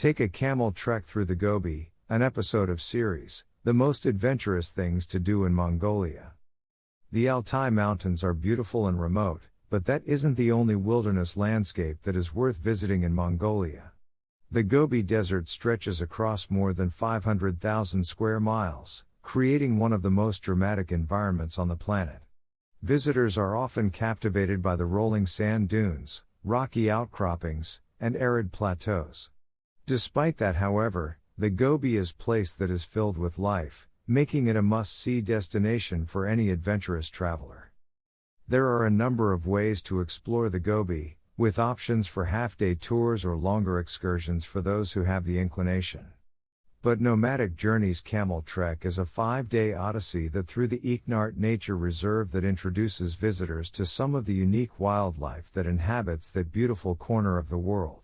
Take a camel trek through the Gobi, an episode of series, The Most Adventurous Things to Do in Mongolia. The Altai Mountains are beautiful and remote, but that isn't the only wilderness landscape that is worth visiting in Mongolia. The Gobi Desert stretches across more than 500,000 square miles, creating one of the most dramatic environments on the planet. Visitors are often captivated by the rolling sand dunes, rocky outcroppings, and arid plateaus. Despite that, however, the Gobi is a place that is filled with life, making it a must-see destination for any adventurous traveler. There are a number of ways to explore the Gobi, with options for half-day tours or longer excursions for those who have the inclination. But Nomadic Journeys Camel Trek is a 5-day odyssey through the Ikh Nart nature reserve that introduces visitors to some of the unique wildlife that inhabits that beautiful corner of the world.